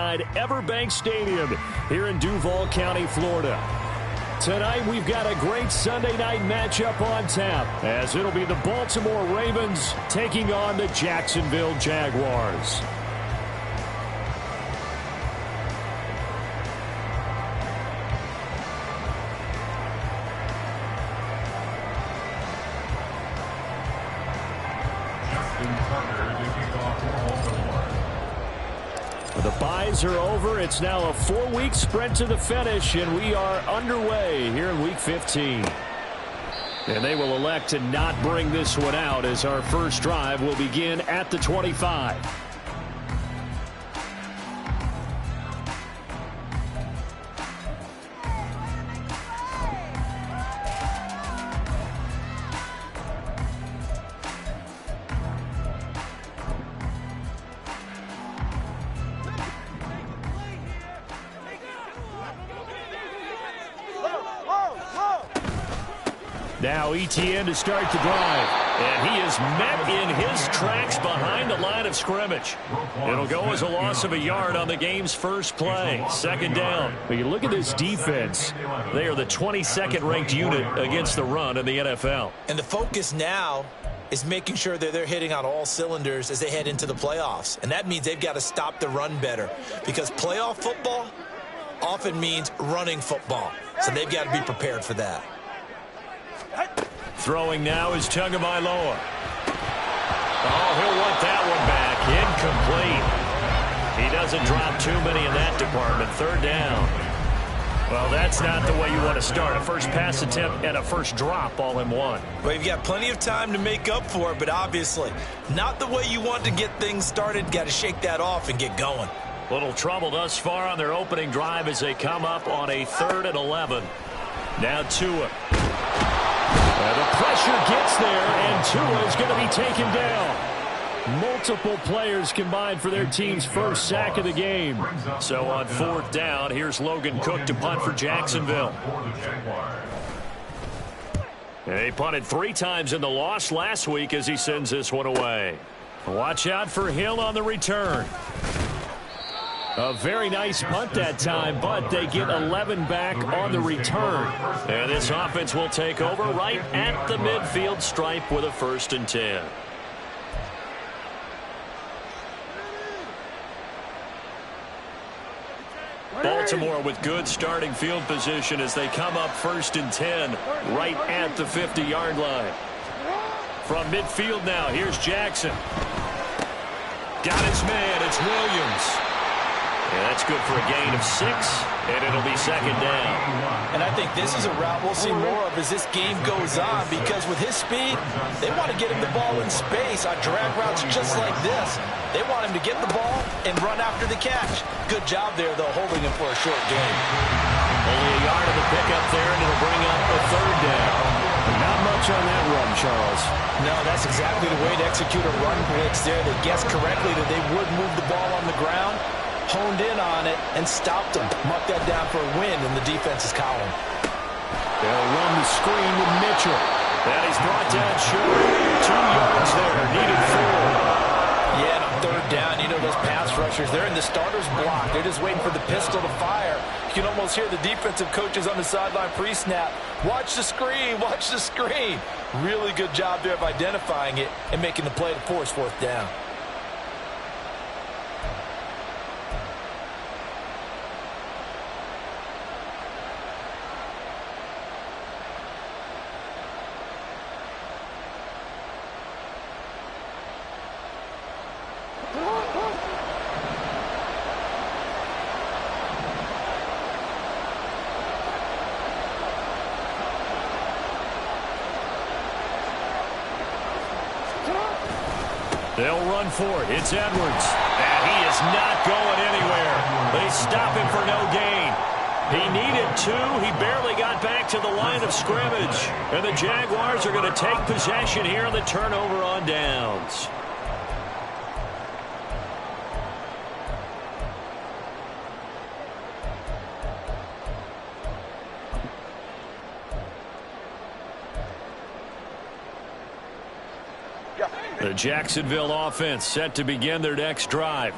inside Everbank Stadium here in Duval County, Florida. Tonight, we've got a great Sunday night matchup on tap, as it'll be the Baltimore Ravens taking on the Jacksonville Jaguars. The byes are over. It's now a 4-week sprint to the finish, and we are underway here in Week 15. And they will elect to not bring this one out, as our first drive will begin at the 25. Now ETN to start the drive. And he is met in his tracks behind the line of scrimmage. It'll go as a loss of a yard on the game's first play. Second down. But you look at this defense. They are the 22nd ranked unit against the run in the NFL. And the focus now is making sure that they're hitting on all cylinders as they head into the playoffs. And that means they've got to stop the run better, because playoff football often means running football. So they've got to be prepared for that. Throwing now is Tagovailoa. Oh, he'll want that one back. Incomplete. He doesn't drop too many in that department. Third down. Well, that's not the way you want to start. A first pass attempt and a first drop all in one. Well, you've got plenty of time to make up for it, but obviously not the way you want to get things started. Got to shake that off and get going. Little trouble thus far on their opening drive as they come up on a 3rd and 11. Now Tua. The pressure gets there, and Tua is going to be taken down. Multiple players combined for their team's first sack of the game. So on 4th down, here's Logan Cook to punt for Jacksonville. They punted 3 times in the loss last week as he sends this one away. Watch out for Hill on the return. A very nice punt that time, but they get 11 back on the return. And this offense will take over right at the midfield stripe with a 1st and 10. Baltimore with good starting field position as they come up 1st and 10 right at the 50-yard line. From midfield now, here's Jackson. Got his man, it's Williams. Yeah, that's good for a gain of 6, and it'll be 2nd down. And I think this is a route we'll see more of as this game goes on, because with his speed, they want to get him the ball in space on drag routes just like this. They want him to get the ball and run after the catch. Good job there, though, holding him for a short gain. Only a yard of the pickup there, and it'll bring up a 3rd down. Not much on that run, Charles. No, that's exactly the way to execute a run blitz there. They guessed correctly that they would move the ball on the ground, honed in on it, and stopped them. Mark that down for a win in the defense's column. They'll run the screen with Mitchell. That is brought down short. 2 yards there, needed 4. Yeah, and on 3rd down, you know those pass rushers, they're in the starter's block. They're just waiting for the pistol to fire. You can almost hear the defensive coaches on the sideline pre-snap. Watch the screen, watch the screen. Really good job there of identifying it and making the play to force 4th down. They'll run for it. It's Edwards. And he is not going anywhere. They stop him for no gain. He needed 2. He barely got back to the line of scrimmage. And the Jaguars are going to take possession here on the turnover on downs. The Jacksonville offense set to begin their next drive.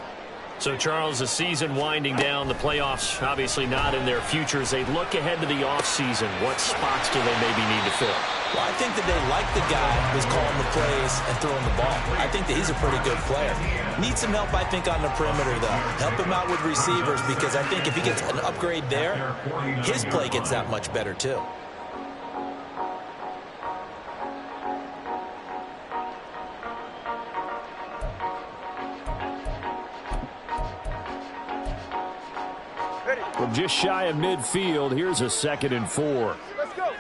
So, Charles, the season winding down, the playoffs obviously not in their future. As they look ahead to the offseason, what spots do they maybe need to fill? Well, I think that they like the guy who's calling the plays and throwing the ball. I think that he's a pretty good player. Needs some help, I think, on the perimeter, though. Help him out with receivers, because I think if he gets an upgrade there, his play gets that much better, too. From just shy of midfield, here's a 2nd and 4. Let's go.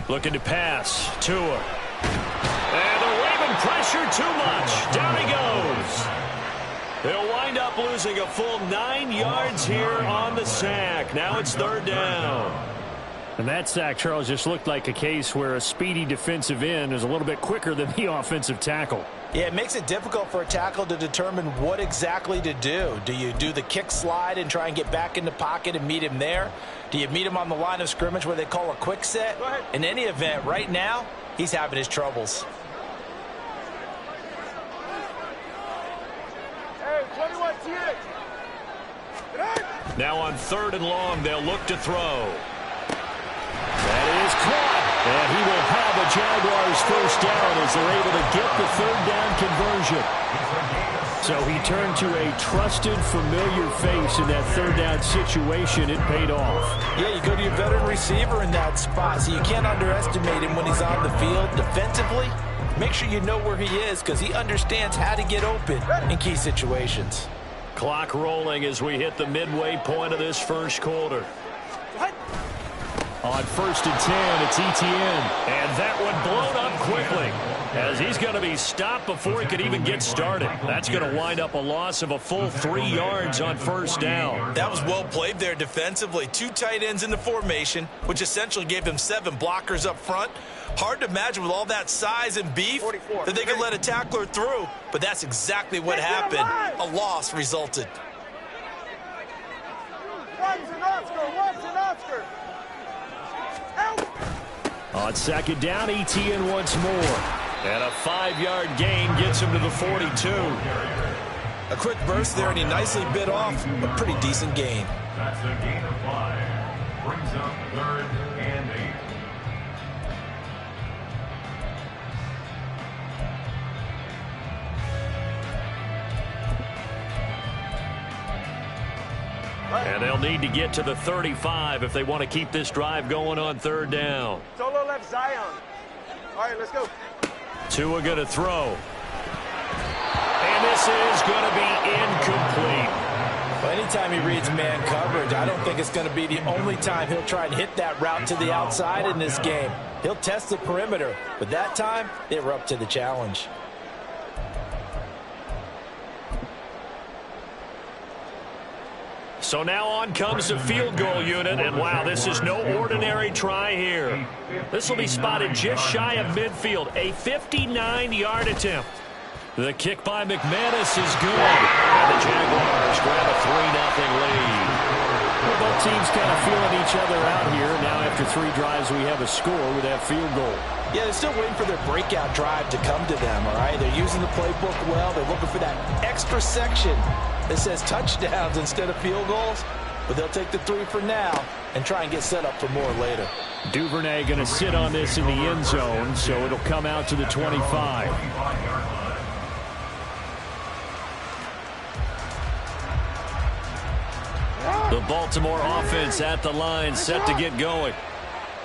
Looking to pass. Tua. And they're waving pressure too much. Down he goes. They'll wind up losing a full 9 yards here on the sack. Now it's 3rd down. And that sack, Charles, just looked like a case where a speedy defensive end is a little bit quicker than the offensive tackle. Yeah, it makes it difficult for a tackle to determine what exactly to do. Do you do the kick slide and try and get back in the pocket and meet him there? Do you meet him on the line of scrimmage where they call a quick set? In any event, right now, he's having his troubles. Hey, 21 T8. Now on 3rd and long, they'll look to throw. That is caught. And he will have a Jaguars 1st down as they're able to get the 3rd down conversion. So he turned to a trusted, familiar face in that 3rd down situation. It paid off. Yeah, you go to your veteran receiver in that spot, so you can't underestimate him when he's on the field. Defensively, make sure you know where he is, because he understands how to get open in key situations. Clock rolling as we hit the midway point of this 1st quarter. On 1st and 10, it's Etienne. And that one blown up quickly as he's going to be stopped before he could even get started. That's going to wind up a loss of a full 3 yards on 1st down. That was well played there defensively. 2 tight ends in the formation, which essentially gave them 7 blockers up front. Hard to imagine with all that size and beef that they could let a tackler through, but that's exactly what happened. A loss resulted. Watson Oscar. On 2nd down, Etienne once more. And a 5-yard gain gets him to the 42. A quick burst there, and he nicely bit off a pretty decent gain. That's a gain of 5. Brings up 3rd and 8. And they'll need to get to the 35 if they want to keep this drive going on 3rd down. Solo left Zion. All right, let's go. Tua going to throw. And this is going to be incomplete. Well, anytime he reads man coverage, I don't think it's going to be the only time he'll try and hit that route to the outside in this game. He'll test the perimeter, but that time they were up to the challenge. So now on comes the field goal unit, and wow, this is no ordinary try here. This will be spotted just shy of midfield, a 59-yard attempt. The kick by McManus is good, and the Jaguars grab a 3-0 lead. Well, both teams kind of feeling each other out here. Now after 3 drives, we have a score with that field goal. Yeah, they're still waiting for their breakout drive to come to them, all right? They're using the playbook well. They're looking for that extra section that says touchdowns instead of field goals, but they'll take the 3 for now and try and get set up for more later. Duvernay going to sit on this in the end zone, so it'll come out to the 25. The Baltimore offense at the line, set to get going.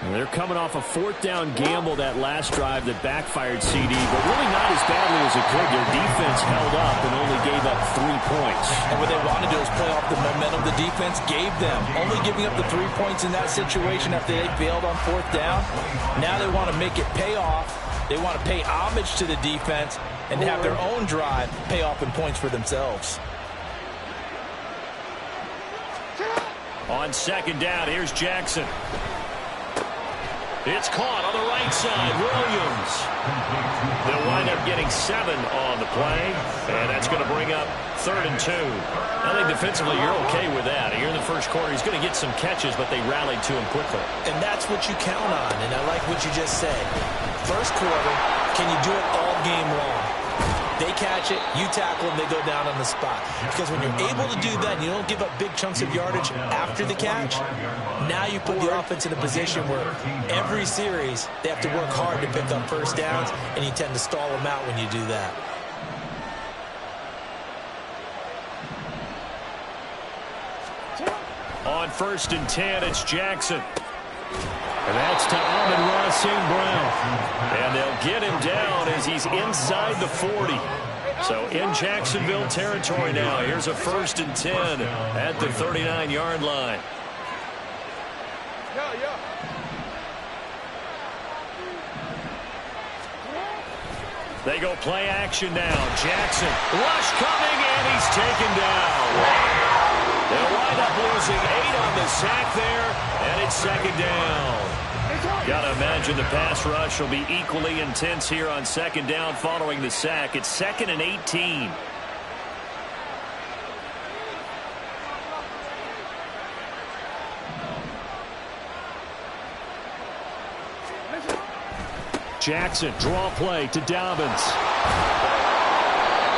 And they're coming off a 4th down gamble that last drive that backfired CD, but really not as badly as it could. Their defense held up and only gave up 3 points. And what they wanted to do is play off the momentum the defense gave them. Only giving up the 3 points in that situation after they failed on 4th down. Now they want to make it pay off. They want to pay homage to the defense and have their own drive pay off in points for themselves. On 2nd down, here's Jackson. It's caught on the right side. Williams. They'll wind up getting 7 on the play, and that's going to bring up 3rd and 2. I think defensively you're okay with that. Here in the 1st quarter, he's going to get some catches, but they rallied to him quickly. And that's what you count on, and I like what you just said. 1st quarter, can you do it all game long? They catch it, you tackle them, they go down on the spot. Because when you're able to do that and you don't give up big chunks of yardage after the catch, now you put the offense in a position where every series they have to work hard to pick up first downs, and you tend to stall them out when you do that. On 1st and 10, it's Jackson. And that's to Amon-Ra St. Brown. And they'll get him down as he's inside the 40. So in Jacksonville territory now. Here's a 1st and 10 at the 39-yard line. They go play action now. Jackson, rush coming, and he's taken down. They'll wind up losing 8 on the sack there, and it's 2nd down. Got to imagine the pass rush will be equally intense here on 2nd down following the sack. It's 2nd and 18. Jackson, draw play to Dobbins.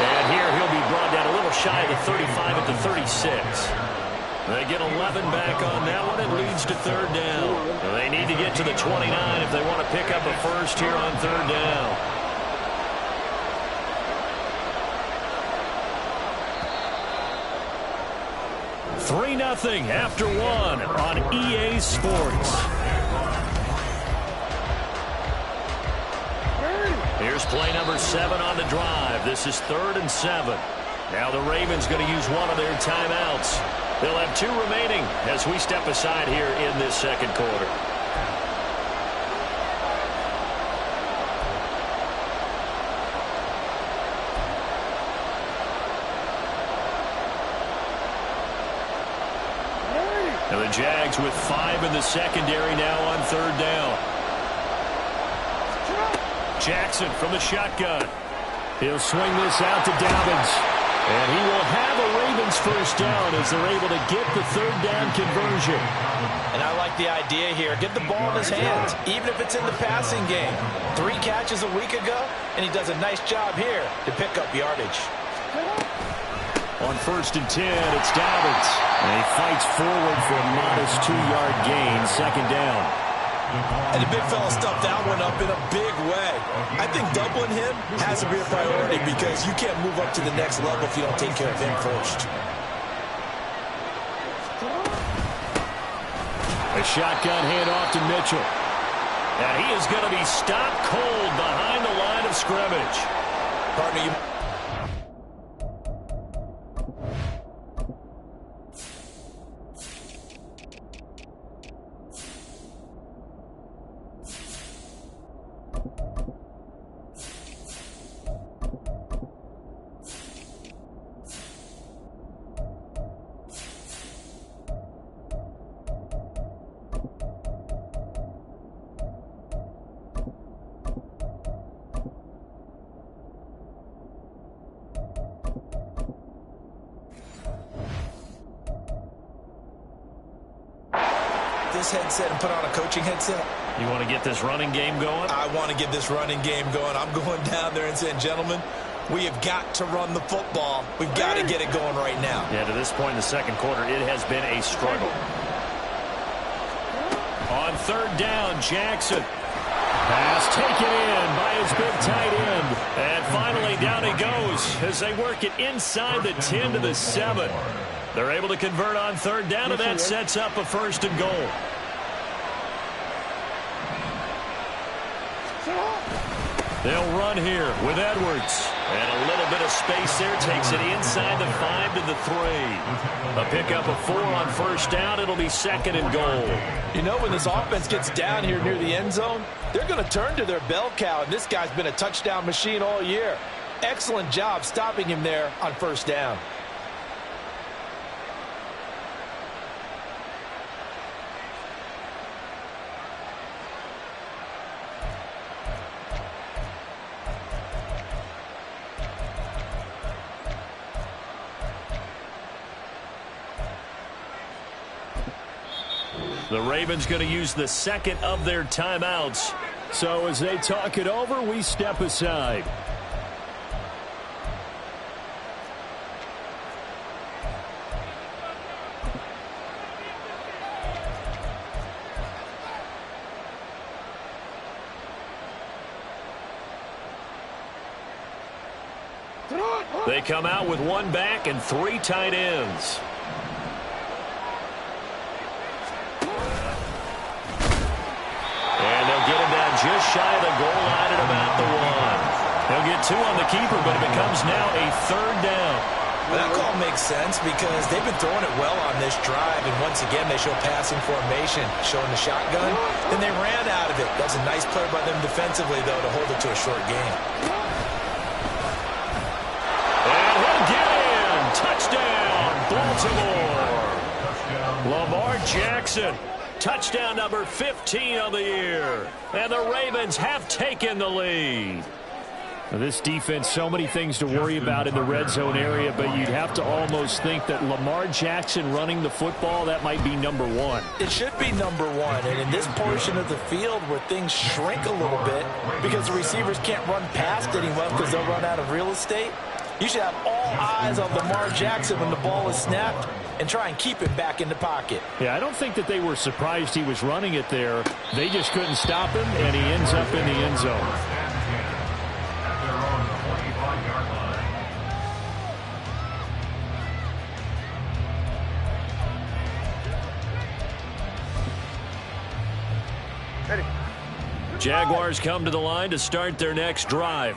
And here he'll be brought down a little shy of the 35 at the 36. They get 11 back on that one. It leads to 3rd down. They need to get to the 29 if they want to pick up a first here on 3rd down. Three 3-0 after 1 on EA Sports. Here's play number 7 on the drive. This is 3rd and 7. Now the Ravens going to use one of their timeouts. They'll have 2 remaining as we step aside here in this 2nd quarter. Now the Jags with 5 in the secondary now on 3rd down. Jackson from the shotgun. He'll swing this out to Dobbins. And he will have a Ravens first down as they're able to get the 3rd down conversion. And I like the idea here. Get the ball in his hands, even if it's in the passing game. 3 catches a week ago, and he does a nice job here to pick up yardage. On 1st and 10, it's Dobbins. And he fights forward for a modest 2-yard gain, 2nd down. And the big fella stuffed that one up in a big way. I think doubling him has to be a priority because you can't move up to the next level if you don't take care of him first. A shotgun handoff to Mitchell. And he is going to be stopped cold behind the line of scrimmage. Partner, you... headset and put on a coaching headset. You want to get this running game going? I want to get this running game going. I'm going down there and saying, gentlemen, we have got to run the football. We've got to get it going right now. Yeah, to this point in the 2nd quarter, it has been a struggle. On 3rd down, Jackson. Pass taken in by his big tight end. And finally, down he goes as they work it inside the 10 to the 7. They're able to convert on 3rd down, and that sets up a 1st and goal. They'll run here with Edwards. And a little bit of space there takes it inside the 5 to the 3. A pickup of 4 on 1st down. It'll be 2nd and goal. You know, when this offense gets down here near the end zone, they're going to turn to their bell cow, and this guy's been a touchdown machine all year. Excellent job stopping him there on 1st down. The Ravens going to use the 2nd of their timeouts. So as they talk it over, we step aside. They come out with one back and 3 tight ends. And they'll get him down just shy of the goal line at about the 1. They'll get 2 on the keeper, but it becomes now a 3rd down. That call makes sense because they've been throwing it well on this drive, and once again they show passing formation, showing the shotgun. Then they ran out of it. That's a nice play by them defensively, though, to hold it to a short game. And he'll get in. Touchdown, Baltimore. Lamar Jackson. Touchdown number 15 of the year. And the Ravens have taken the lead. This defense, so many things to worry about in the red zone area, but you'd have to almost think that Lamar Jackson running the football, that might be number 1. It should be number 1, and in this portion of the field where things shrink a little bit because the receivers can't run past anyone because they'll run out of real estate, you should have all eyes on Lamar Jackson when the ball is snapped and try and keep it back in the pocket. Yeah, I don't think that they were surprised he was running it there. They just couldn't stop him, and he ends up in the end zone. Jaguars come to the line to start their next drive.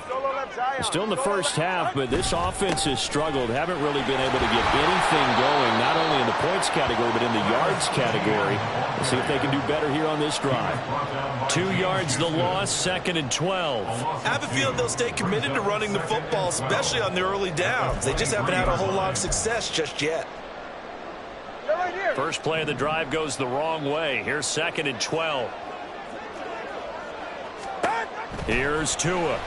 Still in the first half, but this offense has struggled. Haven't really been able to get anything going, not only in the points category, but in the yards category. Let's see if they can do better here on this drive. 2 yards the loss, 2nd and 12. I have a feeling they'll stay committed to running the football, especially on their early downs. They just haven't had a whole lot of success just yet. First play of the drive goes the wrong way. Here's 2nd and 12. Here's Tua.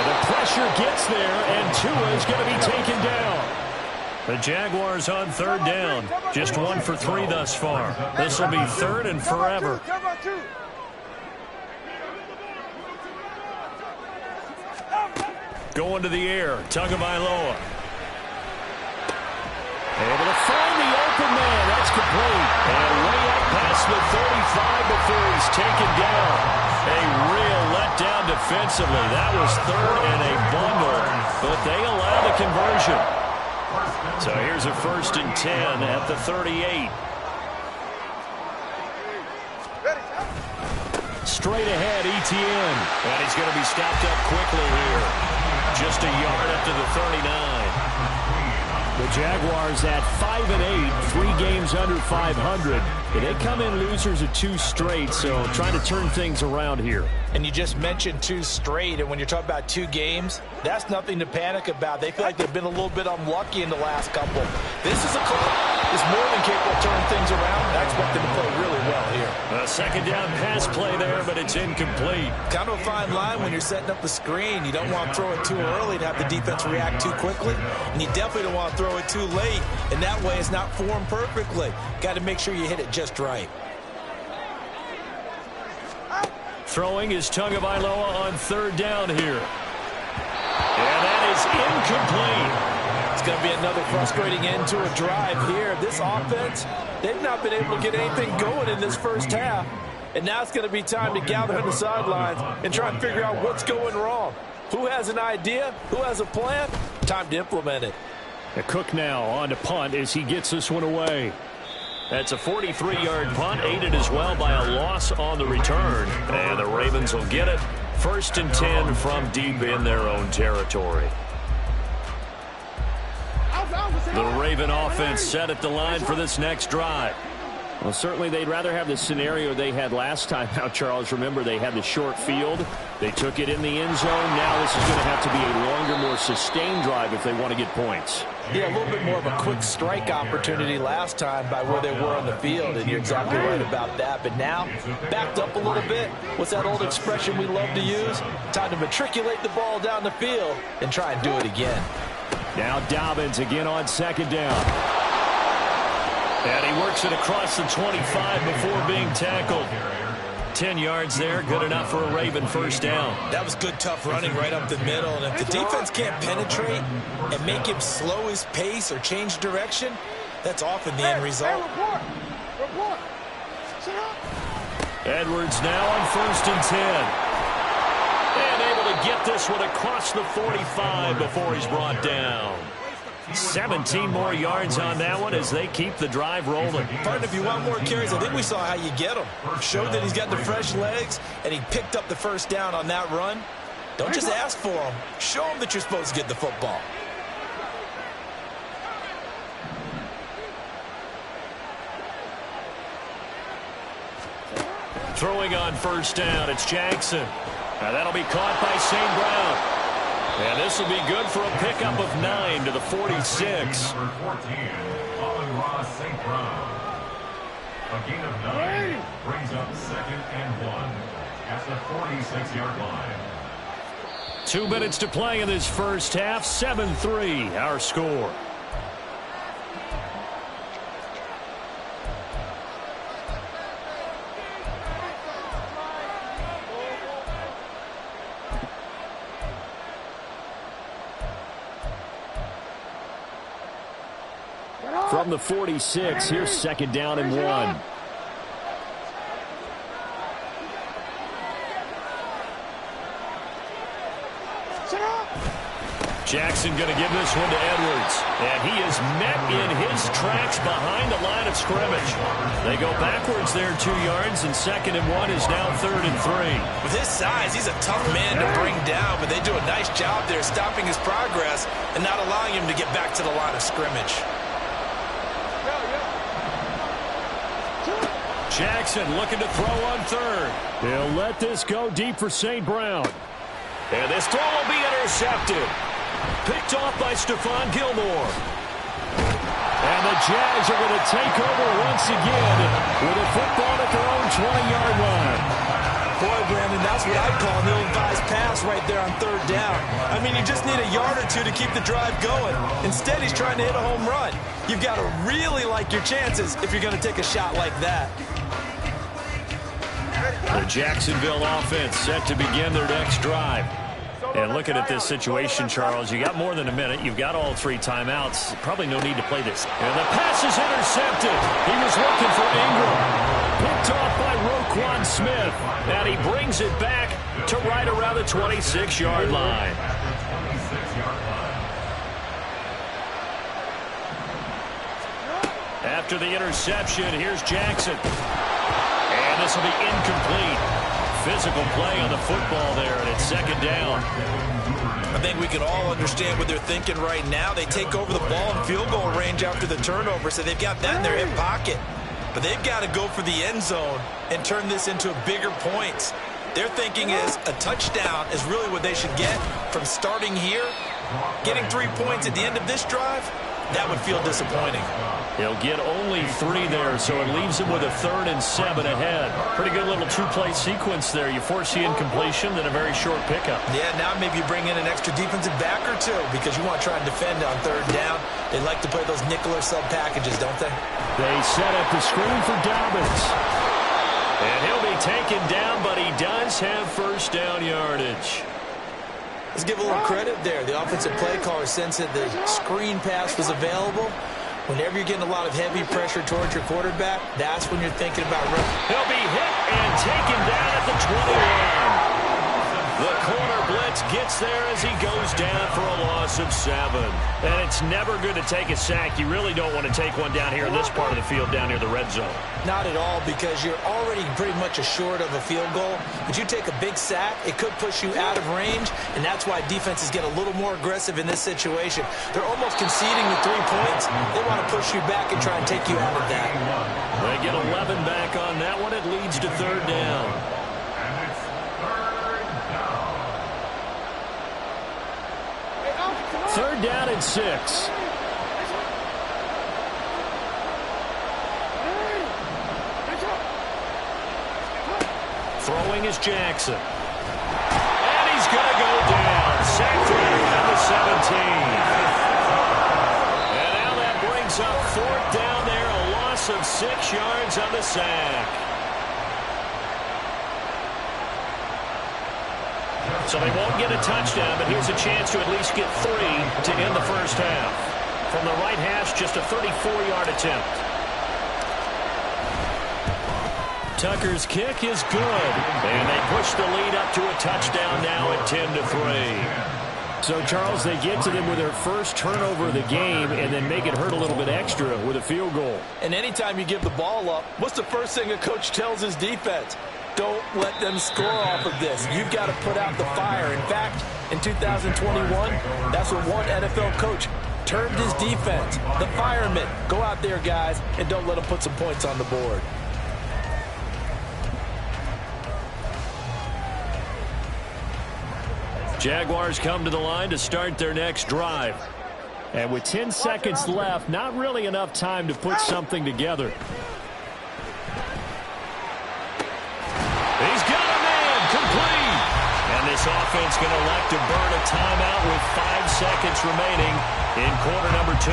The pressure gets there, and Tua is going to be taken down. The Jaguars on 3rd down. Just 1 for 3 thus far. This will be 3rd and forever. Going to the air. Tagovailoa. Able to find the open man. That's complete. And way up past the 35 before he's taken down. A real letdown defensively. That was 3rd and a bundle, but they allow the conversion. So here's a 1st and 10 at the 38. Straight ahead, Etienne. And he's going to be stopped up quickly here. Just a yard up to the 39. The Jaguars at 5-8, 3 games under 500. And they come in losers of 2 straight, so trying to turn things around here. And you just mentioned 2 straight, and when you're talking about 2 games, that's nothing to panic about. They feel like they've been a little bit unlucky in the last couple. This is a club that's more than capable of turning things around. I expect them to play really well here. A 2nd down pass play there, but it's incomplete. Kind of a fine line when you're setting up the screen. You don't want to throw it too early to have the defense react too quickly, and you definitely don't want to throw it too late, and that way it's not formed perfectly. Got to make sure you hit it just right. Throwing is Tagovailoa on 3rd down here. And that is incomplete. It's going to be another frustrating end to a drive here. This offense, they've not been able to get anything going in this first half. And now it's going to be time to gather on the sidelines and try and figure out what's going wrong. Who has an idea? Who has a plan? Time to implement it. Cook now on to punt as he gets this one away. That's a 43-yard punt, aided as well by a loss on the return. And the Ravens will get it. 1st and 10 from deep in their own territory. The Raven offense set at the line for this next drive. Well, certainly they'd rather have the scenario they had last time. Now, Charles, remember, they had the short field. They took it in the end zone. Now this is going to have to be a longer, more sustained drive if they want to get points. Yeah, a little bit more of a quick strike opportunity last time by where they were on the field, and you're exactly right about that. But now, backed up a little bit. What's that old expression we love to use? Time to matriculate the ball down the field and try and do it again. Now Dobbins again on 2nd down. And he works it across the 25 before being tackled. 10 yards there, good enough for a Raven 1st down. That was good, tough running right up the middle. And if the defense can't penetrate and make him slow his pace or change direction, that's often the end result. Edwards now on 1st and 10. And able to get this one across the 45 before he's brought down. 17 more yards on that one as they keep the drive rolling. Partner, if you want more carries, I think we saw how you get them. Showed that he's got the fresh legs, and he picked up the first down on that run. Don't just ask for them. Show them that you're supposed to get the football. Throwing on first down, it's Jackson. Now that'll be caught by St. Brown. And this will be good for a pickup of 9 to the 46. Number 14, Ross St. Brown. A gain of 9 brings up 2nd and 1 at the 46-yard line. 2 minutes to play in this first half. 7-3 our score. From the 46, here's 2nd down and 1. Jackson going to give this one to Edwards. And he is met in his tracks behind the line of scrimmage. They go backwards there 2 yards, and 2nd and 1 is now 3rd and 3. With his size, he's a tough man to bring down, but they do a nice job there stopping his progress and not allowing him to get back to the line of scrimmage. Jackson looking to throw on 3rd. He'll let this go deep for St. Brown. And this throw will be intercepted. Picked off by Stephon Gilmore. And the Jags are going to take over once again with a football at their own 20-yard line. Boy, Brandon, that's what I'd call an ill-advised pass right there on 3rd down. I mean, you just need a yard or 2 to keep the drive going. Instead, he's trying to hit a home run. You've got to really like your chances if you're going to take a shot like that. The Jacksonville offense set to begin their next drive. And looking at this situation, Charles, you got more than a minute. You've got all 3 timeouts. Probably no need to play this. And the pass is intercepted. He was looking for Ingram. Picked off by Roquan Smith. And he brings it back to right around the 26-yard line. After the interception, here's Jackson. And this will be incomplete. Physical play on the football there, and it's 2nd down. I think we can all understand what they're thinking right now. They take over the ball in field goal range after the turnover, so they've got that in their hip pocket. But they've got to go for the end zone and turn this into bigger points. Their thinking is a touchdown is really what they should get from starting here. Getting 3 points at the end of this drive, that would feel disappointing. He'll get only 3 there, so it leaves him with a 3rd and 7 ahead. Pretty good little 2-play sequence there. You force the incompletion, then a very short pickup. Yeah, now maybe you bring in an extra defensive back or 2 because you want to try and defend on 3rd down. They like to play those nickel or sub packages, don't they? They set up the screen for Dobbins. And he'll be taken down, but he does have first down yardage. Let's give a little credit there. The offensive play caller sensed that the screen pass was available. Whenever you're getting a lot of heavy pressure towards your quarterback, that's when you're thinking about running. He'll be hit and taken down at the 21. The corner blitz gets there as he goes down for a loss of 7. And it's never good to take a sack. You really don't want to take one down here in this part of the field down near the red zone. Not at all, because you're already pretty much assured of a field goal. But you take a big sack, it could push you out of range, and that's why defenses get a little more aggressive in this situation. They're almost conceding the 3 points. They want to push you back and try and take you out of that. They get 11 back on that one. It leads to 3rd down. And it's 3rd down. 3rd down and 6. Throwing is Jackson. And he's going to go down. Sacked right around the 17. And now that brings up 4th down there. A loss of 6 yards on the sack. So they won't get a touchdown, but here's a chance to at least get 3 to end the first half. From the right hash, just a 34-yard attempt. Tucker's kick is good. And they push the lead up to a touchdown now at 10-3. So, Charles, they get to them with their first turnover of the game and then make it hurt a little bit extra with a field goal. And anytime you give the ball up, what's the first thing a coach tells his defense? Don't let them score off of this. You've got to put out the fire. In fact, in 2021, that's what one NFL coach termed his defense. The firemen. Go out there, guys, and don't let them put some points on the board. Jaguars come to the line to start their next drive. And with 10 seconds left, not really enough time to put something together. He's got a man complete. And this offense going to elect to burn a timeout with 5 seconds remaining in quarter number 2.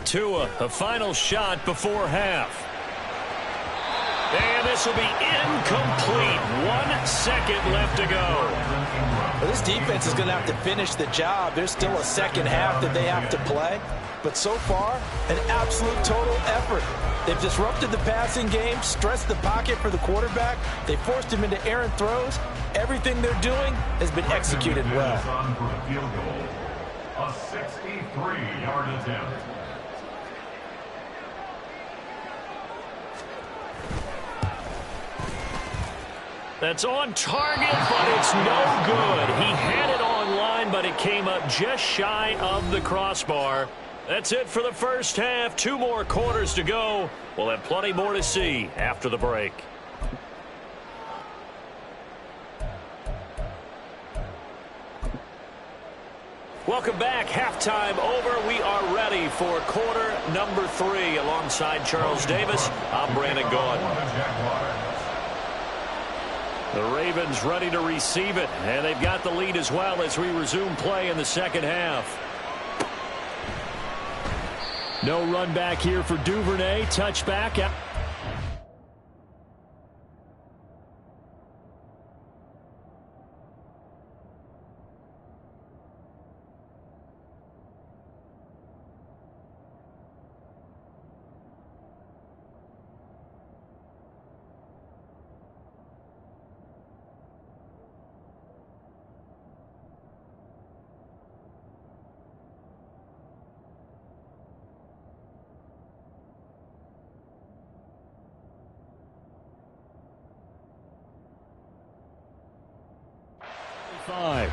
Tua, a final shot before half. And this will be incomplete. 1 second left to go. Well, this defense is going to have to finish the job. There's still a second half that they have to play. But so far, an absolute total effort. They've disrupted the passing game, stressed the pocket for the quarterback. They forced him into errant throws. Everything they're doing has been executed well. A 63-yard attempt. That's on target, but it's no good. He had it on line, but it came up just shy of the crossbar. That's it for the first half. 2 more quarters to go. We'll have plenty more to see after the break. Welcome back. Halftime over. We are ready for quarter number 3. Alongside Charles Davis, I'm Brandon Gaud. The Ravens ready to receive it, and they've got the lead as well as we resume play in the second half. No run back here for Duvernay. Touchback out. Five.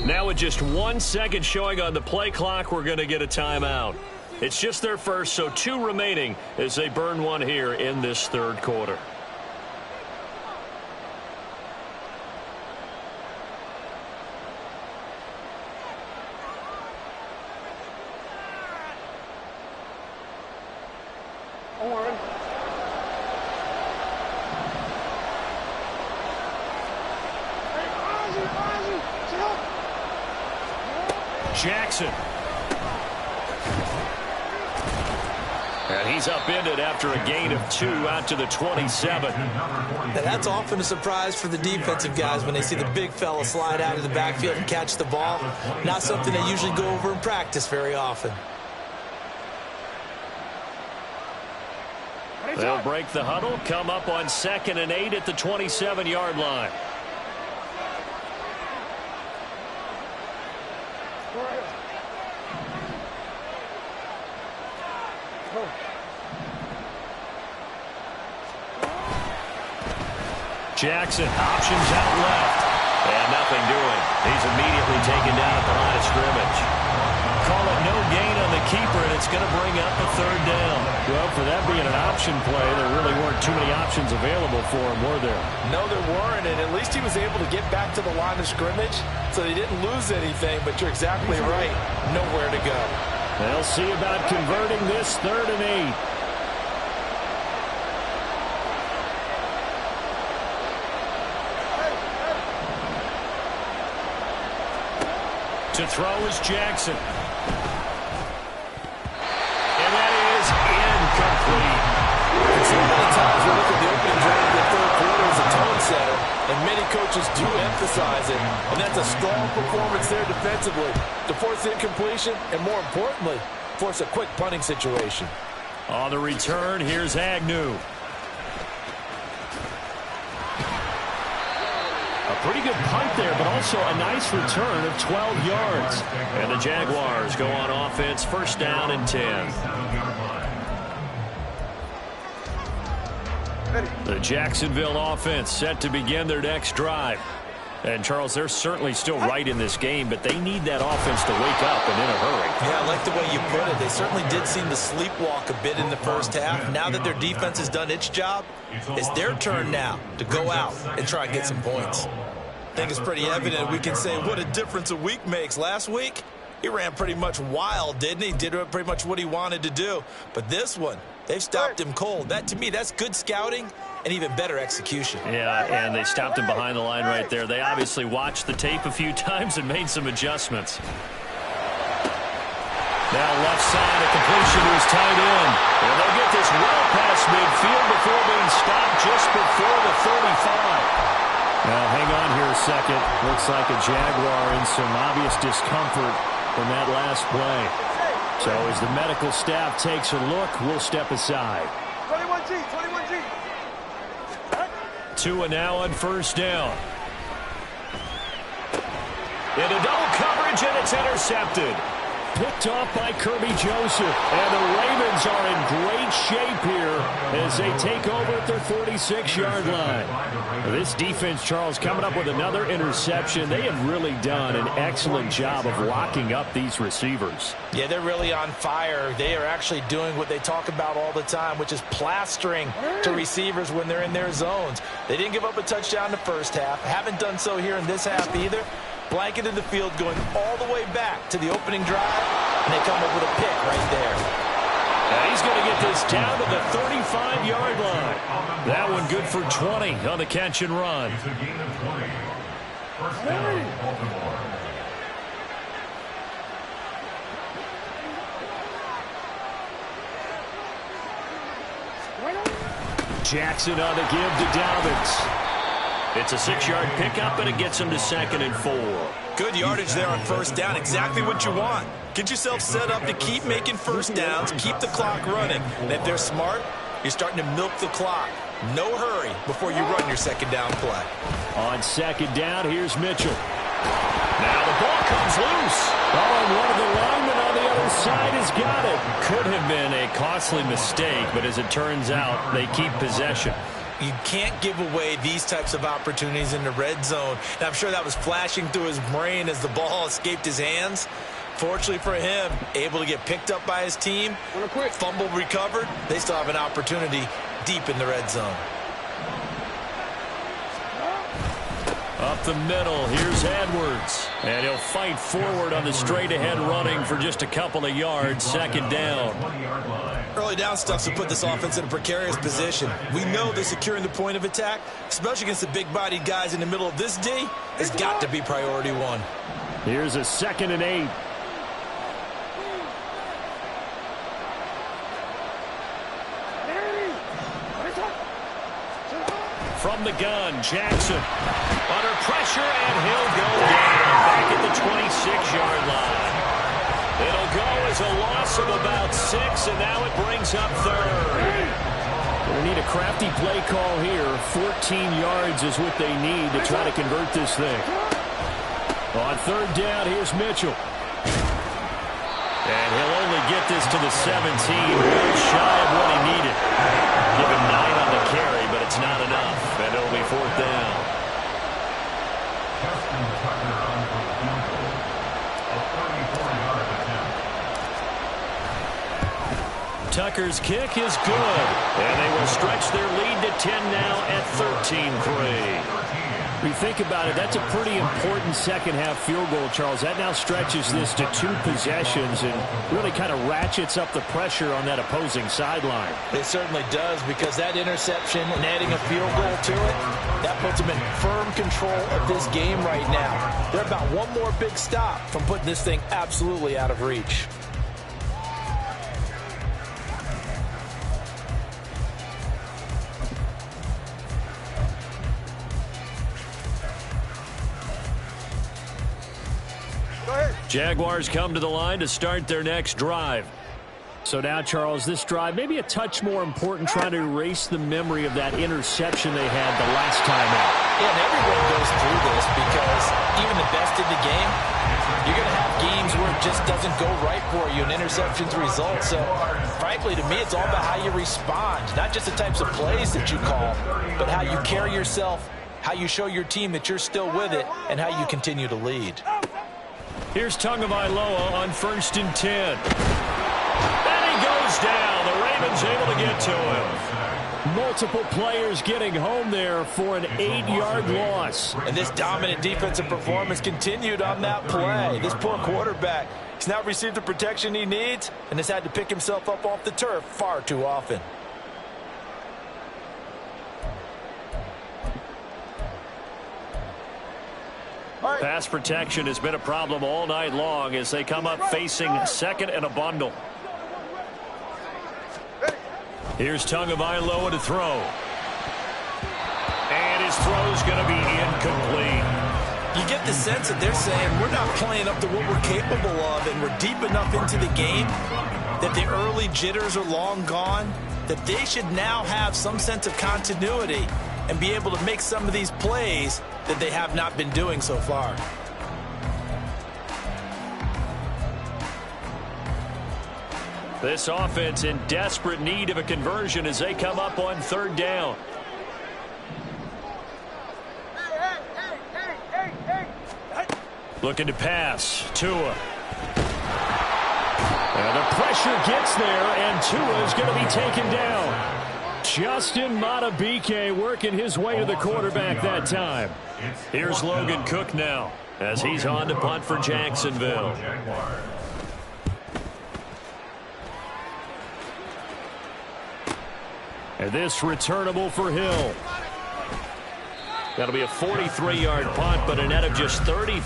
Now with just 1 second showing on the play clock, we're going to get a timeout. It's just their first, so 2 remaining as they burn 1 here in this third quarter. Jackson. And he's upended after a gain of 2 out to the 27. Now that's often a surprise for the defensive guys when they see the big fella slide out of the backfield and catch the ball. Not something they usually go over in practice very often. They'll break the huddle, come up on 2nd and 8 at the 27-yard line. Jackson, options out left. And nothing doing. He's immediately taken down at the line of scrimmage. Call it no gain on the keeper, and it's going to bring up a 3rd down. Well, for that being an option play, there really weren't too many options available for him, were there? No, there weren't, and at least he was able to get back to the line of scrimmage, so he didn't lose anything, but you're exactly right. Nowhere to go. They'll see about converting this 3rd and 8. To throw is Jackson. And that is incomplete. So many times we look at the opening drive of the 3rd quarter as a tone setter, and many coaches do emphasize it. And that's a strong performance there defensively to force the incompletion and, more importantly, force a quick punting situation. On the return, here's Agnew. A pretty good punt there, but also a nice return of 12 yards. And the Jaguars go on offense, 1st down and 10. The Jacksonville offense set to begin their next drive. And, Charles, they're certainly still right in this game, but they need that offense to wake up and in a hurry. Yeah, I like the way you put it. They certainly did seem to sleepwalk a bit in the 1st half. Now that their defense has done its job, it's their turn now to go out and try and get some points. I think it's pretty evident we can say what a difference a week makes. Last week, he ran pretty much wild, didn't he? Did pretty much what he wanted to do. But this one, they've stopped him cold. That, to me, that's good scouting and even better execution. Yeah, and they stopped him behind the line right there. They obviously watched the tape a few times and made some adjustments. Now left side, a completion to his tight end. And they'll get this well past midfield before being stopped just before the 35. Now, hang on here a second. Looks like a Jaguar in some obvious discomfort from that last play. So as the medical staff takes a look, we'll step aside. 21G, 21G. Tua now on 1st down. Into double coverage, and it's intercepted. Picked off by Kirby Joseph. And the Ravens are in great shape here as they take over at their 46-yard line. This defense, Charles, coming up with another interception. They have really done an excellent job of locking up these receivers. Yeah, they're really on fire. They are actually doing what they talk about all the time, which is plastering to receivers when they're in their zones. They didn't give up a touchdown in the 1st half. Haven't done so here in this half either. Blanketed the field going all the way back to the opening drive, and they come up with a pick right there. And he's going to get this down to the 35-yard line. That one good for 20 on the catch and run. It's a gain of 20. 1st down, Baltimore. Jackson on the give to Dobbins. It's a 6-yard pickup, and it gets him to 2nd and 4. Good yardage there on 1st down. Exactly what you want. Get yourself set up to keep making 1st downs, keep the clock running. And if they're smart, you're starting to milk the clock. No hurry before you run your 2nd down play. On 2nd down, here's Mitchell. Now the ball comes loose. Oh, and one of the linemen on the other side has got it. Could have been a costly mistake, but as it turns out, they keep possession. You can't give away these types of opportunities in the red zone. And I'm sure that was flashing through his brain as the ball escaped his hands. Fortunately for him, able to get picked up by his team, fumble recovered. They still have an opportunity deep in the red zone. Up the middle, here's Edwards. And he'll fight forward on the straight-ahead running for just a couple of yards, 2nd down. Early down stuff to put this offense in a precarious position. We know that securing the point of attack, especially against the big-bodied guys in the middle of this D, has got to be priority 1. Here's a 2nd and 8. From the gun, Jackson under pressure, and he'll go down back at the 26-yard line. It'll go as a loss of about 6, and now it brings up 3rd. They need a crafty play call here. 14 yards is what they need to try to convert this thing. On third down, here's Mitchell. And he'll only get this to the 17, well shy of what he needed. Give him 9 on the carry, but it's not enough. And it'll be fourth down. Justin Tucker on for the field goal. A 34-yard attempt. Tucker's kick is good. And they will stretch their lead to 10 now at 13-3. If you think about it, that's a pretty important second-half field goal, Charles. That now stretches this to 2 possessions and really kind of ratchets up the pressure on that opposing sideline. It certainly does, because that interception and adding a field goal to it, that puts them in firm control of this game right now. They're about one more big stop from putting this thing absolutely out of reach. Jaguars come to the line to start their next drive. So now, Charles, this drive maybe a touch more important, trying to erase the memory of that interception they had the last time out. Yeah, and everyone goes through this, because even the best in the game, you're going to have games where it just doesn't go right for you, and interceptions result. So, frankly, to me, it's all about how you respond, not just the types of plays that you call, but how you carry yourself, how you show your team that you're still with it, and how you continue to lead. Here's Tagovailoa on 1st and 10. And he goes down. The Ravens able to get to him. Multiple players getting home there for an 8-yard loss. And this dominant defensive performance continued on that play. This poor quarterback has not received the protection he needs and has had to pick himself up off the turf far too often. Pass protection has been a problem all night long as they come up facing second and a bundle. Here's Tagovailoa to throw. And his throw's going to be incomplete. You get the sense that they're saying we're not playing up to what we're capable of, and we're deep enough into the game that the early jitters are long gone, that they should now have some sense of continuity and be able to make some of these plays that they have not been doing so far. This offense in desperate need of a conversion as they come up on third down. Looking to pass. Tua. And the pressure gets there, and Tua is going to be taken down. Justin Madubuike working his way to the quarterback that time. Here's Logan Cook now as he's on to punt for Jacksonville. And this returnable for Hill. That'll be a 43-yard punt, but a net of just 33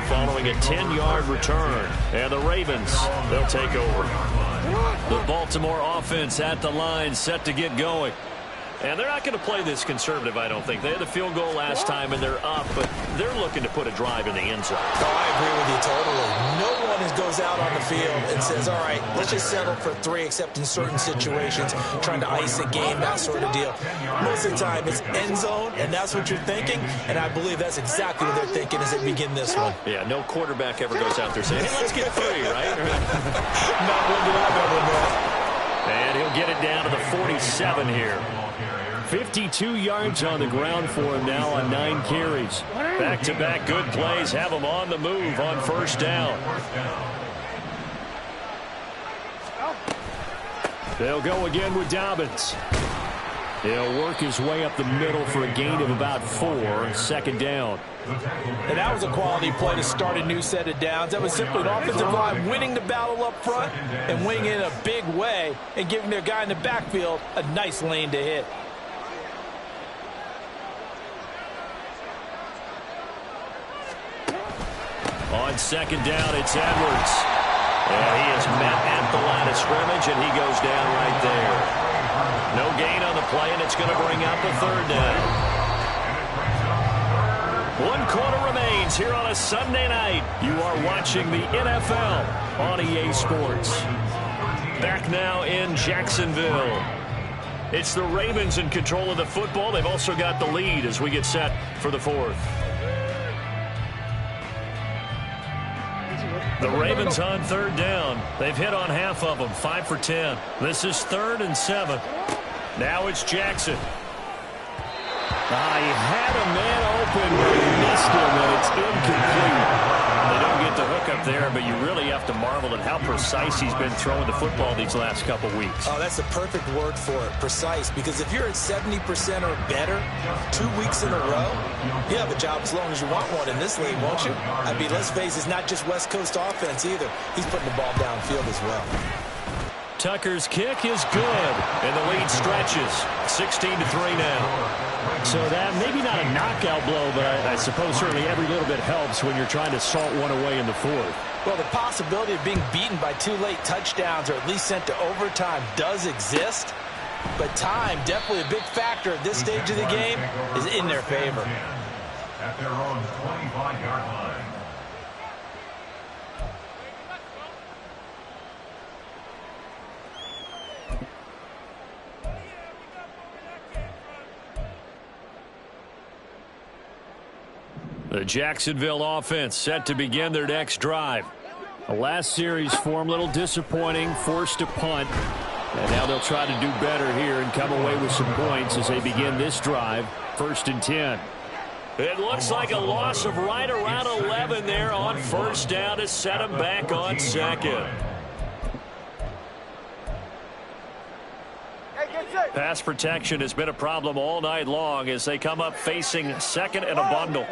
following a 10-yard return. And the Ravens, they'll take over. The Baltimore offense at the line, set to get going. And they're not going to play this conservative, I don't think. They had the field goal last time, and they're up, but they're looking to put a drive in the end zone. Oh, I agree with you totally. No one goes out on the field and says, all right, let's just settle for 3, except in certain situations, trying to ice a game, that sort of deal. Most of the time, it's end zone, and that's what you're thinking, and I believe that's exactly what they're thinking as they begin this one. Yeah, no quarterback ever goes out there saying, hey, let's get 3, right? Not one that I've ever met. And he'll get it down to the 47 here. 52 yards on the ground for him now on 9 carries. Back-to-back good plays have him on the move on first down. They'll go again with Dobbins. He'll work his way up the middle for a gain of about 4, second down. And that was a quality play to start a new set of downs. That was simply an offensive line winning the battle up front and winning it in a big way and giving their guy in the backfield a nice lane to hit. On second down, it's Edwards. And he is met at the line of scrimmage, and he goes down right there. No gain on the play, and it's going to bring up a third down. 1 quarter remains here on a Sunday night. You are watching the NFL on EA Sports. Back now in Jacksonville. It's the Ravens in control of the football. They've also got the lead as we get set for the fourth. The Ravens on third down. They've hit on half of them, 5 for 10. This is 3rd and 7. Now it's Jackson. He had a man open, but he missed him, and it's incomplete. They don't get the hook up there, but you really have to marvel at how precise he's been throwing the football these last couple weeks. Oh, that's the perfect word for it, precise, because if you're at 70% or better 2 weeks in a row, you have a job as long as you want one in this league, won't you? I mean, let's face it, it's not just West Coast offense either. He's putting the ball downfield as well. Tucker's kick is good, and the lead stretches 16-3 now. So that maybe not a knockout blow, but I suppose certainly every little bit helps when you're trying to salt one away in the fourth. Well, the possibility of being beaten by 2 late touchdowns or at least sent to overtime does exist, but time, definitely a big factor at this stage of the game, is in their favor. At their own 25-yard line. The Jacksonville offense set to begin their next drive. The last series form a little disappointing, forced a punt. And now they'll try to do better here and come away with some points as they begin this drive. 1st and 10. It looks like a loss of right around 11 there on 1st down to set him back on 2nd. Pass protection has been a problem all night long as they come up facing 2nd and a bundle.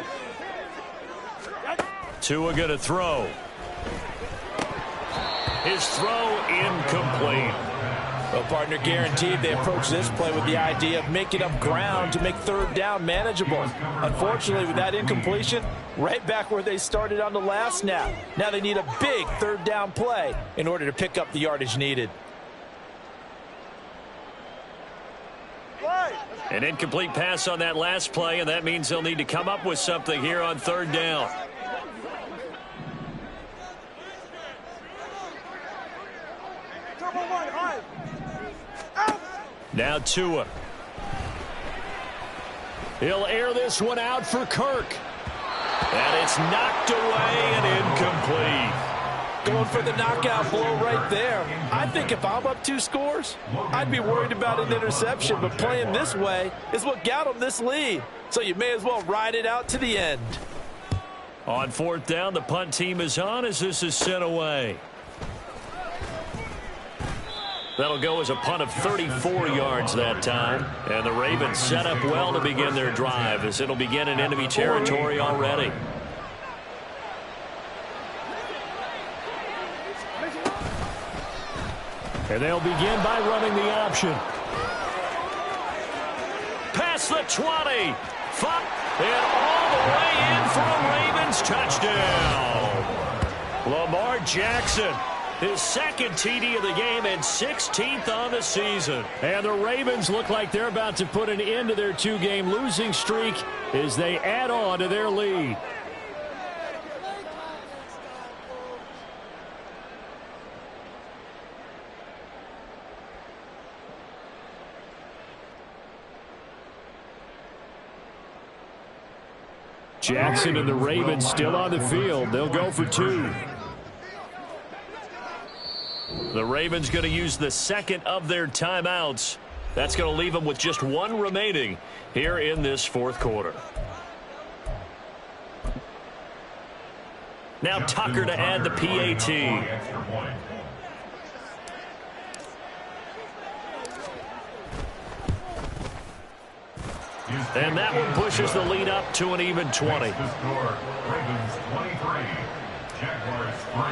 Tua going to throw. His throw incomplete. Well, partner, guaranteed they approach this play with the idea of making up ground to make 3rd down manageable. Unfortunately, with that incompletion, right back where they started on the last snap. Now they need a big 3rd down play in order to pick up the yardage needed. An incomplete pass on that last play, and that means they'll need to come up with something here on 3rd down. Now Tua. He'll air this one out for Kirk. And it's knocked away and incomplete. Going for the knockout blow right there. I think if I'm up 2 scores, I'd be worried about an interception, but playing this way is what got them this lead. So you may as well ride it out to the end. On 4th down, the punt team is on as this is sent away. That'll go as a punt of 34 yards that time. And the Ravens set up well to begin their drive as it'll begin in enemy territory already. And they'll begin by running the option. Past the 20. And all the way in for a Ravens touchdown. Lamar Jackson. His 2nd TD of the game and 16th on the season. And the Ravens look like they're about to put an end to their 2-game losing streak as they add on to their lead. Jackson and the Ravens still on the field. They'll go for 2. The Ravens going to use the 2nd of their timeouts. That's going to leave them with just 1 remaining here in this 4th quarter. Now Tucker to add the PAT. And that one pushes the lead up to an even 20. Ravens 23, Jaguars 3.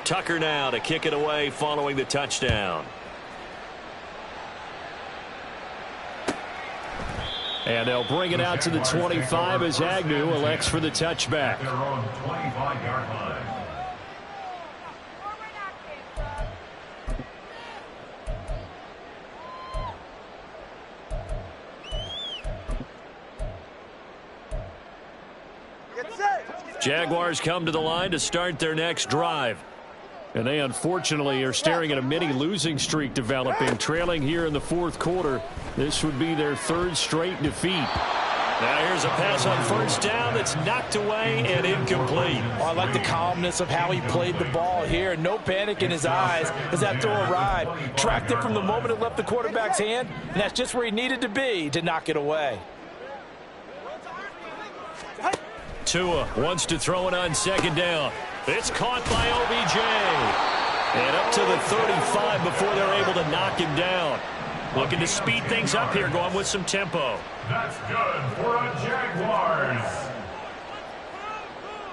Tucker now to kick it away following the touchdown. And they'll bring it out to the 25 as Agnew elects for the touchback. Their own 25-yard line. Jaguars come to the line to start their next drive. And they unfortunately are staring at a mini losing streak developing, trailing here in the fourth quarter. This would be their third straight defeat. Now here's a pass on first down that's knocked away and incomplete. Oh, I like the calmness of how he played the ball here. No panic in his eyes as that throw arrived. Tracked it from the moment it left the quarterback's hand, and that's just where he needed to be to knock it away. Tua wants to throw it on second down. It's caught by OBJ. And up to the 35 before they're able to knock him down. Looking to speed things up here, going with some tempo. That's good for a Jaguars.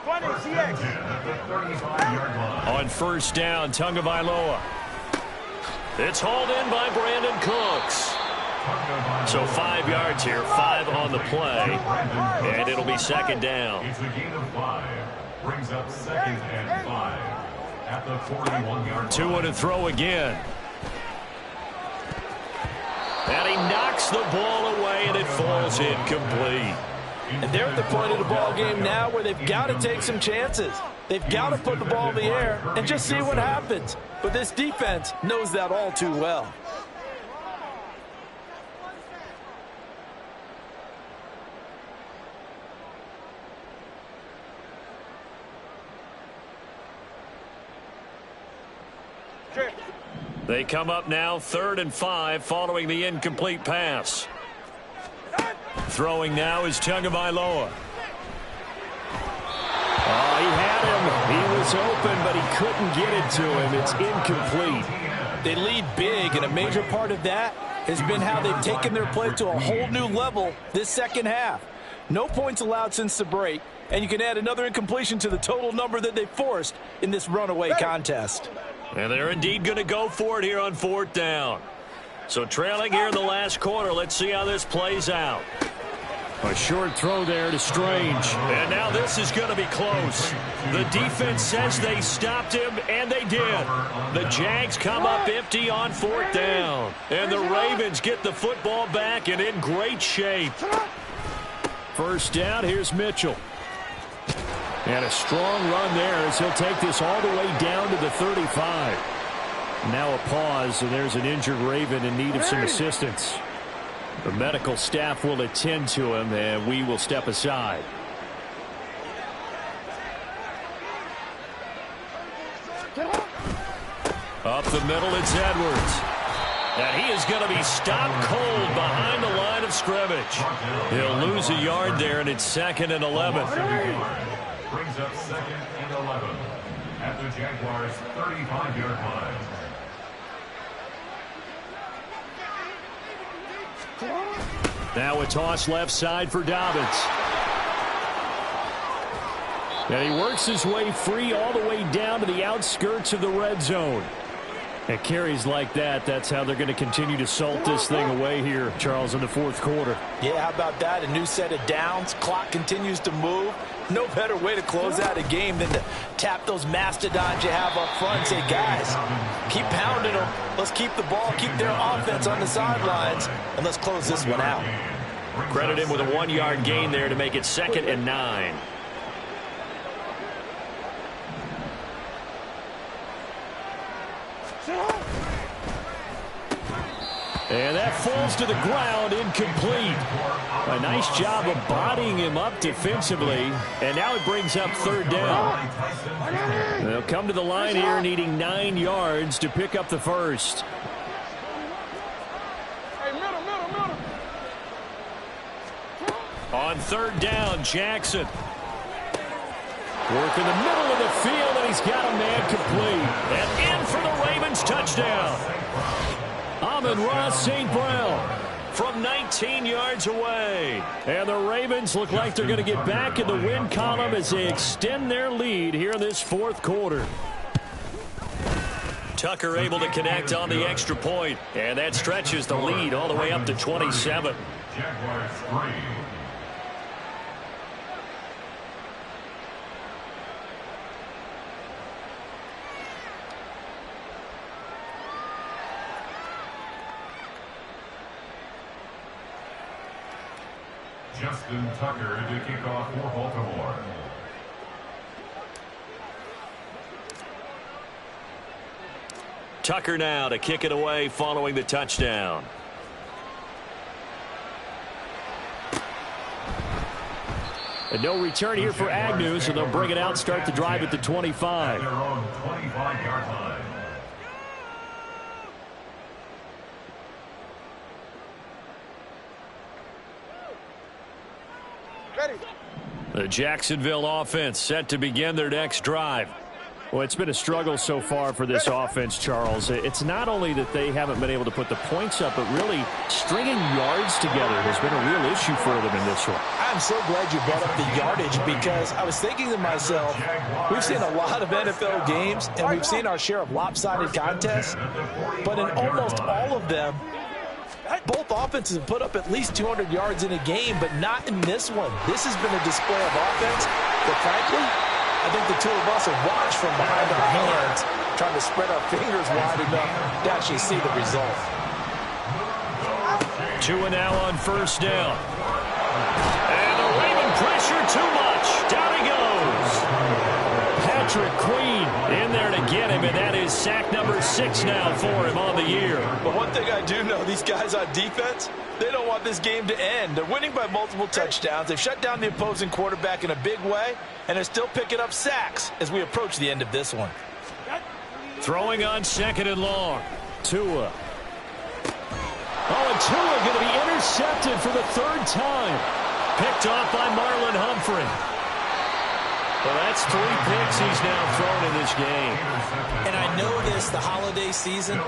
First and 10 at the 35-yard line. On first down, Tagovailoa. It's hauled in by Brandon Cooks. So 5 yards here, 5 on the play, and it'll be second down. It's a gain of 5. Brings up second and 5 at the 41-yard line. Tua to throw again. And he knocks the ball away, and it falls incomplete. And they're at the point of the ball game now where they've got to take some chances. They've got to put the ball in the air and just see what happens. But this defense knows that all too well. They come up now 3rd and 5 following the incomplete pass. Throwing now is Tagovailoa. Oh, he had him. He was open, but he couldn't get it to him. It's incomplete. They lead big, and a major part of that has been how they've taken their play to a whole new level this second half. No points allowed since the break, and you can add another incompletion to the total number that they forced in this runaway contest. And they're indeed going to go for it here on 4th down. So trailing here in the last quarter, let's see how this plays out. A short throw there to Strange. And now this is going to be close. The defense says they stopped him, and they did. The Jags come up empty on 4th down. And the Ravens get the football back and in great shape. First down, here's Mitchell. And a strong run there as he'll take this all the way down to the 35. Now a pause, and there's an injured Raven in need of some assistance. The medical staff will attend to him, and we will step aside. Up the middle, it's Edwards. And he is going to be stopped cold behind the line of scrimmage. He'll lose a yard there, and it's 2nd and 11. Brings up 2nd and 11 at the Jaguars' 35-yard line. Now a toss left side for Dobbins. And he works his way free all the way down to the outskirts of the red zone. And carries like that, that's how they're going to continue to salt this thing away here, Charles, in the 4th quarter. Yeah, how about that? A new set of downs. Clock continues to move. No better way to close out a game than to tap those mastodons you have up front and say, guys, keep pounding them. Let's keep the ball, keep their offense on the sidelines, and let's close this one out. Credit him with a 1-yard gain there to make it 2nd and 9. And that falls to the ground, incomplete. A nice job of bodying him up defensively. And now it brings up 3rd down. They'll come to the line here needing 9 yards to pick up the first. On 3rd down, Jackson. Work in the middle of the field, and he's got a man complete. And in for the Ravens touchdown. Amon-Ra St. Brown from 19 yards away. And the Ravens look like they're going to get back in the win column as they extend their lead here in this 4th quarter. Tucker able to connect on the extra point, and that stretches the lead all the way up to 27. Jaguars 3. Justin Tucker to kick off for Baltimore. Tucker now to kick it away following the touchdown. And no return here for Agnew, so they'll bring it out, start the drive at the 25. Their own 25-yard line. The Jacksonville offense set to begin their next drive. Well, it's been a struggle so far for this offense, Charles. It's not only that they haven't been able to put the points up, but really stringing yards together has been a real issue for them in this one. I'm so glad you brought up the yardage because I was thinking to myself, we've seen a lot of NFL games and we've seen our share of lopsided contests, but in almost all of them, both offenses have put up at least 200 yards in a game, but not in this one. This has been a display of offense that, frankly, I think the two of us have watched from behind our hands, trying to spread our fingers wide enough to actually see the result. Tua now on first down. And the Raven pressure too much. Down he goes. Patrick Queen in there to get him, and that is sack number 6 now for him on the year. But one thing I do know, these guys on defense, they don't want this game to end. They're winning by multiple touchdowns. They've shut down the opposing quarterback in a big way, and they're still picking up sacks as we approach the end of this one. Throwing on second and long. Tua. Oh, and Tua going to be intercepted for the 3rd time. Picked off by Marlon Humphrey. Well, that's 3 picks he's now thrown in this game. And I know this, the holiday season,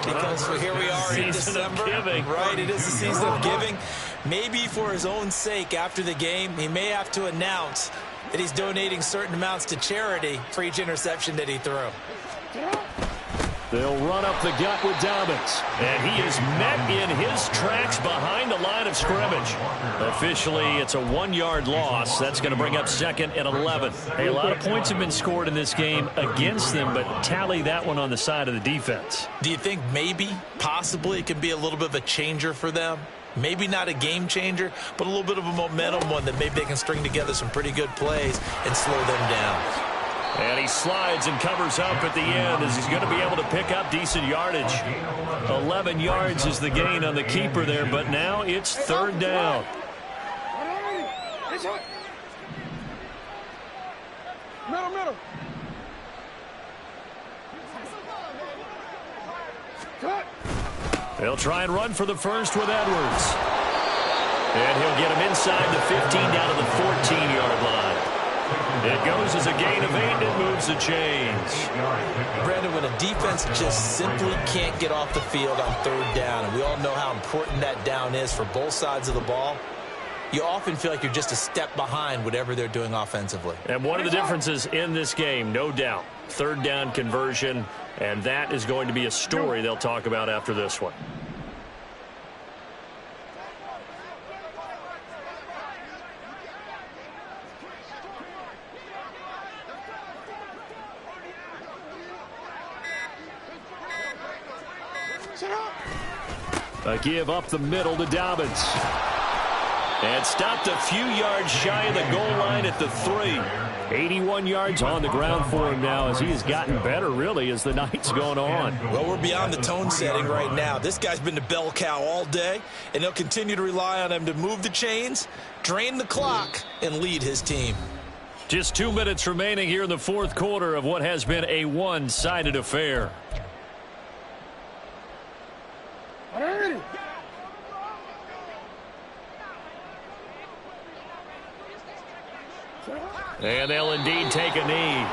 because here we are in December. Right, it is the season of giving. Maybe for his own sake after the game, he may have to announce that he's donating certain amounts to charity for each interception that he threw. They'll run up the gut with Dobbins. And he is met in his tracks behind the line of scrimmage. Officially, it's a 1-yard loss. That's going to bring up 2nd and 11. Hey, a lot of points have been scored in this game against them, but tally that one on the side of the defense. Do you think maybe, possibly, it can be a little bit of a changer for them? Maybe not a game changer, but a little bit of a momentum one that maybe they can string together some pretty good plays and slow them down. And he slides and covers up at the end as he's going to be able to pick up decent yardage. 11 yards is the gain on the keeper there, but now it's 3rd down. Middle. They'll try and run for the first with Edwards. And he'll get him inside the 15 down to the 14-yard line. It goes as a gain of 8, and it moves the chains. Brandon, when a defense just simply can't get off the field on 3rd down, and we all know how important that down is for both sides of the ball, you often feel like you're just a step behind whatever they're doing offensively. And one of the differences in this game, no doubt, 3rd down conversion, and that is going to be a story they'll talk about after this one. A give up the middle to Dobbins. And stopped a few yards shy of the goal line at the 3. 81 yards on the ground for him now as he has gotten better, really, as the night's gone on. Well, we're beyond the tone setting right now. This guy's been the bell cow all day, and they'll continue to rely on him to move the chains, drain the clock, and lead his team. Just 2 minutes remaining here in the 4th quarter of what has been a one-sided affair. And they'll indeed take a knee.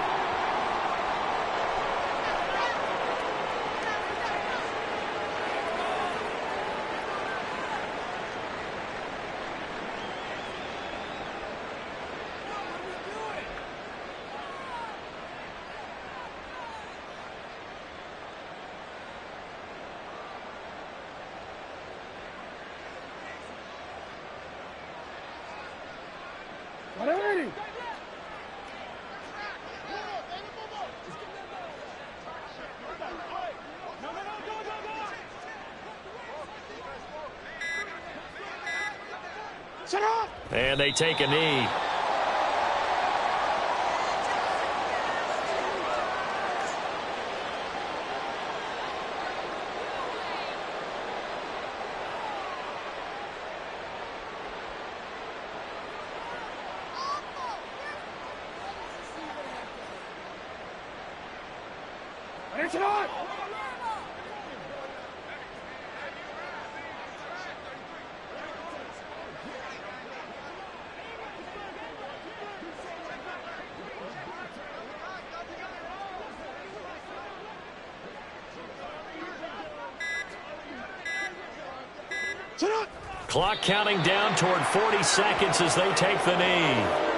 And they take a knee. Clock counting down toward 40 seconds as they take the knee.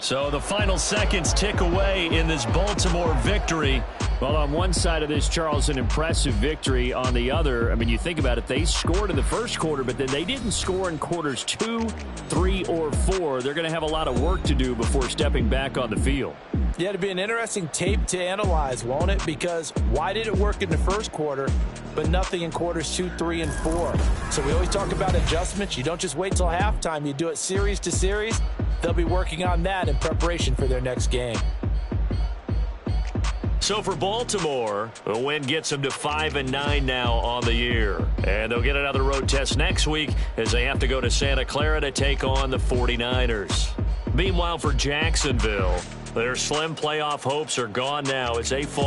So the final seconds tick away in this Baltimore victory. Well, on one side of this, Charles, an impressive victory. On the other, I mean, you think about it, they scored in the first quarter, but then they didn't score in quarters 2, 3, or 4. They're going to have a lot of work to do before stepping back on the field. Yeah, it'd be an interesting tape to analyze, won't it? Because why did it work in the first quarter, but nothing in quarters 2, 3, and 4? So we always talk about adjustments. You don't just wait till halftime. You do it series to series. They'll be working on that in preparation for their next game. So for Baltimore, the win gets them to 5-9 now on the year. And they'll get another road test next week as they have to go to Santa Clara to take on the 49ers. Meanwhile, for Jacksonville, their slim playoff hopes are gone now as they fall